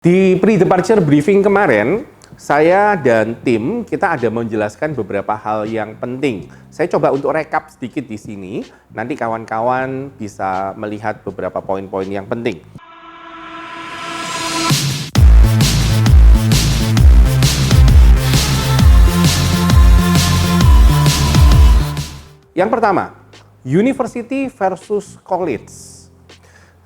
Di pre-departure briefing kemarin, saya dan tim kita ada menjelaskan beberapa hal yang penting. Saya coba untuk rekap sedikit di sini, nanti kawan-kawan bisa melihat beberapa poin-poin yang penting. Yang pertama, university versus college.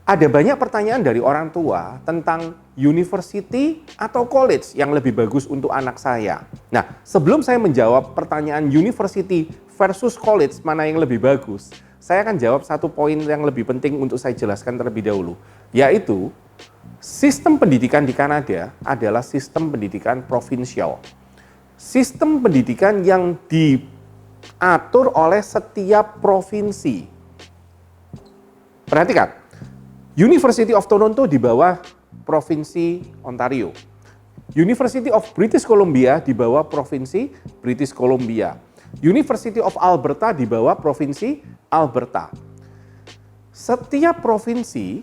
Ada banyak pertanyaan dari orang tua tentang university atau college yang lebih bagus untuk anak saya. Nah, sebelum saya menjawab pertanyaan university versus college mana yang lebih bagus, saya akan jawab satu poin yang lebih penting untuk saya jelaskan terlebih dahulu, yaitu sistem pendidikan di Kanada adalah sistem pendidikan provinsial. Sistem pendidikan yang diatur oleh setiap provinsi. Perhatikan. University of Toronto di bawah Provinsi Ontario. University of British Columbia di bawah Provinsi British Columbia. University of Alberta di bawah Provinsi Alberta. Setiap provinsi,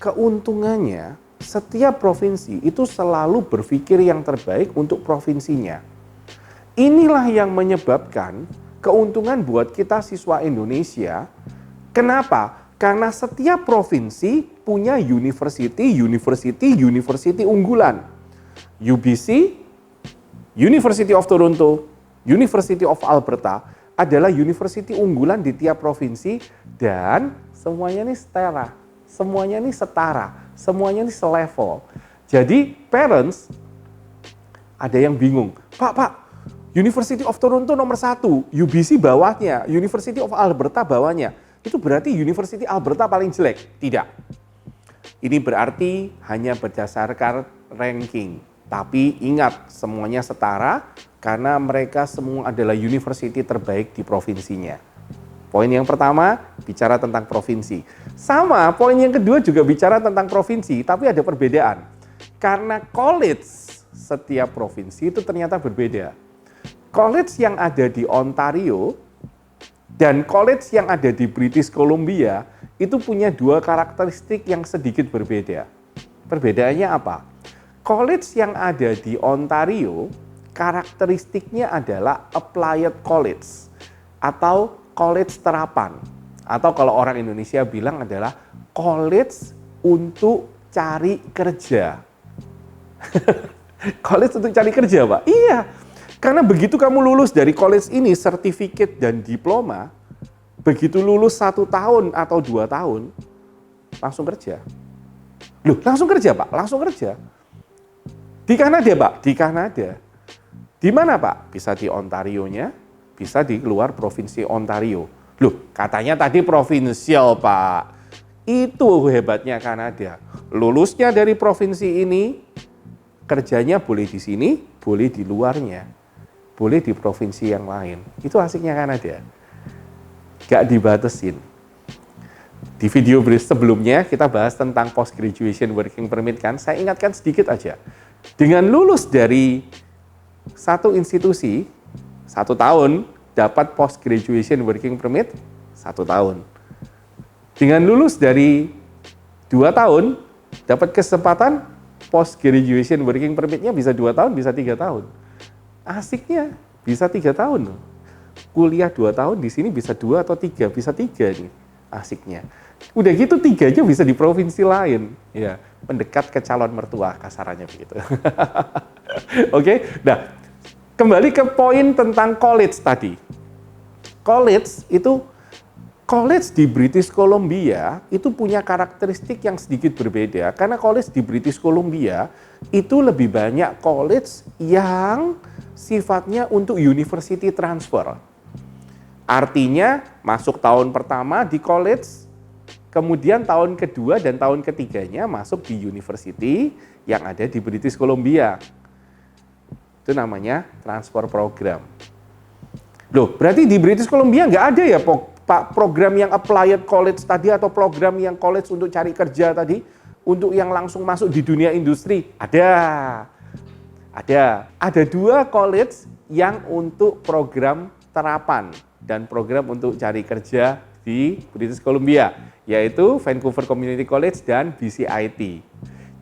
keuntungannya, setiap provinsi itu selalu berpikir yang terbaik untuk provinsinya. Inilah yang menyebabkan keuntungan buat kita siswa Indonesia. Kenapa? Karena setiap provinsi punya university unggulan. UBC, University of Toronto, University of Alberta adalah university unggulan di tiap provinsi dan semuanya ini setara, semuanya ini setara, semuanya ini selevel. Jadi parents ada yang bingung, Pak, University of Toronto nomor 1, UBC bawahnya, University of Alberta bawahnya. Itu berarti University Alberta paling jelek? Tidak. Ini berarti hanya berdasarkan ranking. Tapi ingat, semuanya setara karena mereka semua adalah university terbaik di provinsinya. Poin yang pertama, bicara tentang provinsi. Sama, poin yang kedua juga bicara tentang provinsi, tapi ada perbedaan. Karena college setiap provinsi itu ternyata berbeda. College yang ada di Ontario dan college yang ada di British Columbia itu punya dua karakteristik yang sedikit berbeda. Perbedaannya apa? College yang ada di Ontario karakteristiknya adalah applied college atau college terapan. Atau kalau orang Indonesia bilang adalah college untuk cari kerja. College untuk cari kerja, Pak? Iya. Karena begitu kamu lulus dari college ini, sertifikat dan diploma, begitu lulus 1 tahun atau 2 tahun, langsung kerja. Loh, langsung kerja, Pak? Langsung kerja. Di Kanada, Pak? Di Kanada. Di mana, Pak? Bisa di Ontario-nya, bisa di luar provinsi Ontario. Loh, katanya tadi provinsial, Pak. Itu hebatnya Kanada. Lulusnya dari provinsi ini, kerjanya boleh di sini, boleh di luarnya. Boleh di provinsi yang lain. Itu asiknya Kanada. Gak dibatasin. Di video sebelumnya kita bahas tentang post graduation working permit kan. Saya ingatkan sedikit aja. Dengan lulus dari satu institusi 1 tahun dapat post graduation working permit 1 tahun. Dengan lulus dari 2 tahun dapat kesempatan post graduation working permitnya bisa 2 tahun, bisa 3 tahun. Asiknya bisa 3 tahun. Kuliah 2 tahun di sini bisa 2 atau 3, bisa 3 nih asiknya. Udah gitu 3-nya bisa di provinsi lain. Ya, mendekat ke calon mertua kasarannya begitu. Oke, nah kembali ke poin tentang college tadi. College di British Columbia itu punya karakteristik yang sedikit berbeda. Karena college di British Columbia itu lebih banyak college yang sifatnya untuk university transfer. Artinya masuk tahun pertama di college, kemudian tahun kedua dan tahun ketiganya masuk di university yang ada di British Columbia. Itu namanya transfer program. Loh, berarti di British Columbia nggak ada ya Pak program yang applied college tadi atau program yang college untuk cari kerja tadi, untuk yang langsung masuk di dunia industri? Ada 2 college yang untuk program terapan dan program untuk cari kerja di British Columbia, yaitu Vancouver Community College dan BCIT.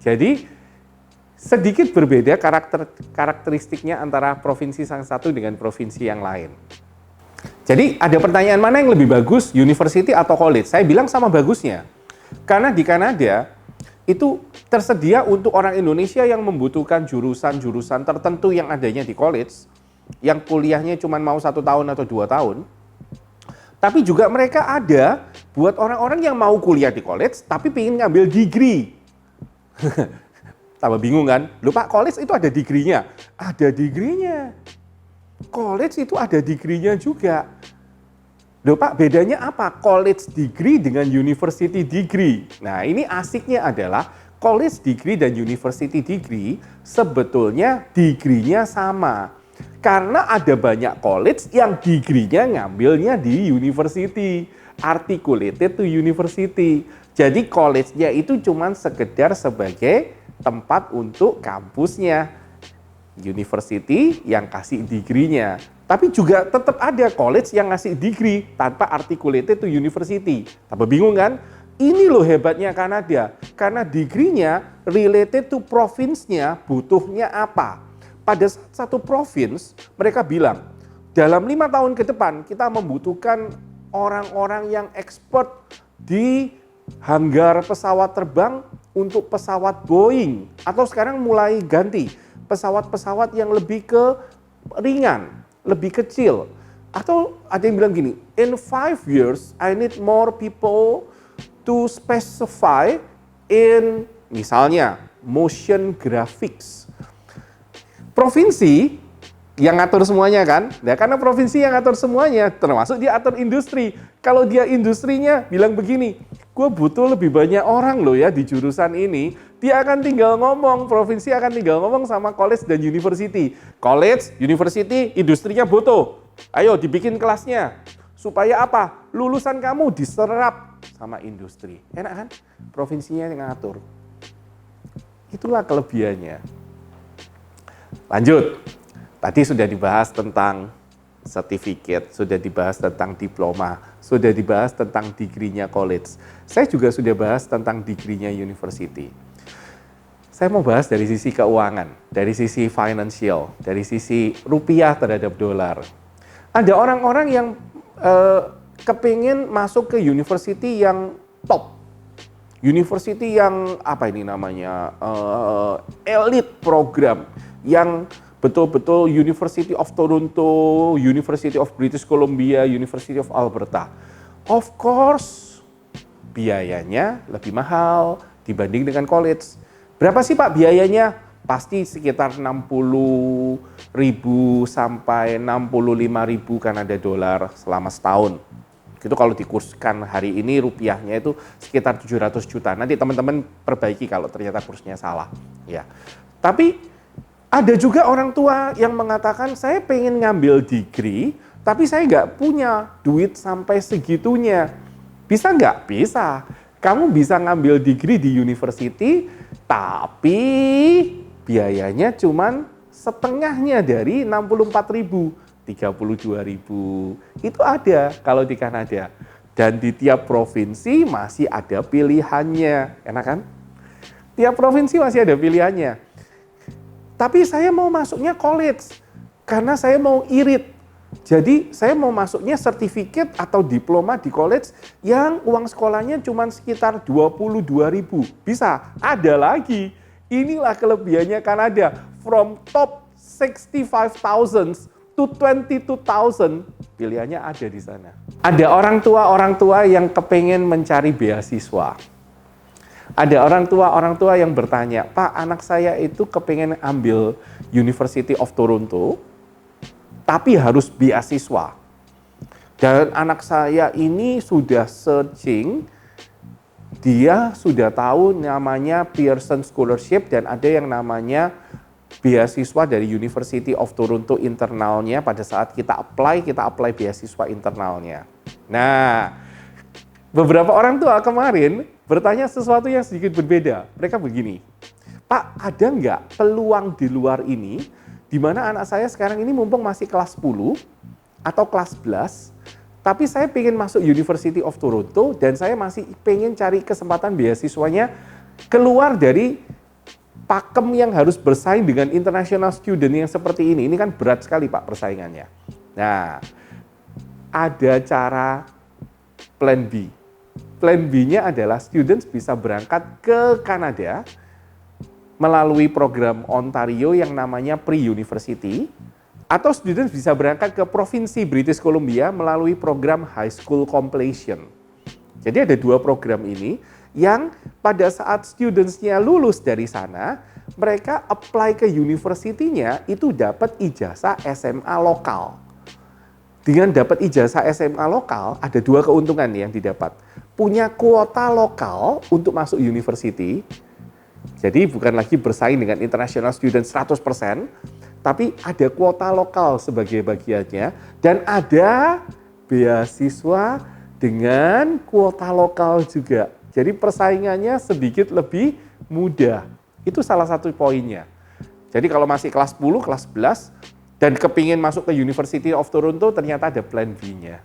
Jadi sedikit berbeda karakteristiknya antara provinsi yang satu dengan provinsi yang lain. Jadi ada pertanyaan mana yang lebih bagus, university atau college? Saya bilang sama bagusnya. Karena di Kanada itu tersedia untuk orang Indonesia yang membutuhkan jurusan-jurusan tertentu yang adanya di college, yang kuliahnya cuma mau 1 tahun atau 2 tahun. Tapi juga mereka ada buat orang-orang yang mau kuliah di college tapi pengen ngambil degree. Tambah bingung kan? Loh Pak, college itu ada degree-nya? Ada degree-nya. College itu ada degree-nya juga. Loh Pak, bedanya apa? College degree dengan university degree. Nah, ini asiknya adalah college degree dan university degree sebetulnya degree-nya sama. Karena ada banyak college yang degree-nya ngambilnya di university. Articulated to university. Jadi college-nya itu cuma sekedar sebagai tempat untuk kampusnya, university yang kasih degree-nya. Tapi juga tetap ada college yang ngasih degree tanpa articulated to university. Tambah bingung kan? Ini loh hebatnya Kanada. Karena degree-nya related to province-nya butuhnya apa. Pada satu province mereka bilang, dalam 5 tahun ke depan kita membutuhkan orang-orang yang expert di hanggar pesawat terbang untuk pesawat Boeing, atau sekarang mulai ganti pesawat-pesawat yang lebih ke ringan, lebih kecil. Atau ada yang bilang gini, in 5 years I need more people to specify in misalnya motion graphics. Provinsi yang ngatur semuanya kan, nah, karena provinsi yang ngatur semuanya, termasuk dia atur industri. Kalau dia industrinya bilang begini, gue butuh lebih banyak orang loh ya di jurusan ini, dia akan tinggal ngomong, provinsi akan tinggal ngomong sama college dan university. College, university, industrinya butuh. Ayo dibikin kelasnya. Supaya apa? Lulusan kamu diserap sama industri. Enak kan? Provinsinya yang ngatur. Itulah kelebihannya. Lanjut. Tadi sudah dibahas tentang sertifikat, sudah dibahas tentang diploma, sudah dibahas tentang degree-nya college. Saya juga sudah bahas tentang degree-nya university. Saya mau bahas dari sisi keuangan, dari sisi financial, dari sisi rupiah terhadap dolar. Ada orang-orang yang kepingin masuk ke university yang top. University yang apa ini namanya, elite program, yang betul-betul University of Toronto, University of British Columbia, University of Alberta. Of course, biayanya lebih mahal dibanding dengan college. Berapa sih Pak biayanya? Pasti sekitar 60.000 sampai 65.000 Kanada dolar selama setahun. Itu kalau dikurskan hari ini rupiahnya itu sekitar 700 juta. Nanti teman-teman perbaiki kalau ternyata kursnya salah. Ya. Tapi ada juga orang tua yang mengatakan, saya pengen ngambil degree, tapi saya nggak punya duit sampai segitunya. Bisa nggak? Bisa. Kamu bisa ngambil degree di university, tapi biayanya cuman setengahnya dari 64.000, 32.000. Itu ada kalau di Kanada. Dan di tiap provinsi masih ada pilihannya. Enak kan? Tiap provinsi masih ada pilihannya. Tapi saya mau masuknya college, karena saya mau irit. Jadi saya mau masuknya sertifikat atau diploma di college yang uang sekolahnya cuma sekitar 22.000. Bisa, ada lagi. Inilah kelebihannya Kanada. From top 65,000 to 22,000, pilihannya ada di sana. Ada orang tua yang kepengen mencari beasiswa. Ada orang tua yang bertanya, Pak, anak saya itu kepengen ambil University of Toronto, tapi harus beasiswa. Dan anak saya ini sudah searching, dia sudah tahu namanya Pearson Scholarship dan ada yang namanya beasiswa dari University of Toronto internalnya. Pada saat kita apply beasiswa internalnya. Nah, beberapa orang tua kemarin bertanya sesuatu yang sedikit berbeda. Mereka begini, Pak, ada nggak peluang di luar ini, di mana anak saya sekarang ini mumpung masih kelas 10 atau kelas 11, tapi saya pengen masuk University of Toronto dan saya masih pengen cari kesempatan beasiswanya keluar dari pakem yang harus bersaing dengan international student yang seperti ini kan berat sekali Pak persaingannya. Nah, ada cara plan B. Plan B-nya adalah students bisa berangkat ke Kanada melalui program Ontario yang namanya Pre-University, atau students bisa berangkat ke Provinsi British Columbia melalui program High School Completion. Jadi ada dua program ini yang pada saat students-nya lulus dari sana, mereka apply ke university-nya itu dapat ijazah SMA lokal. Dengan dapat ijazah SMA lokal, ada dua keuntungan yang didapat. Punya kuota lokal untuk masuk university, jadi bukan lagi bersaing dengan international student 100%, tapi ada kuota lokal sebagai bagiannya, dan ada beasiswa dengan kuota lokal juga. Jadi persaingannya sedikit lebih mudah. Itu salah satu poinnya. Jadi kalau masih kelas 10, kelas 11, dan kepingin masuk ke University of Toronto, ternyata ada plan B-nya.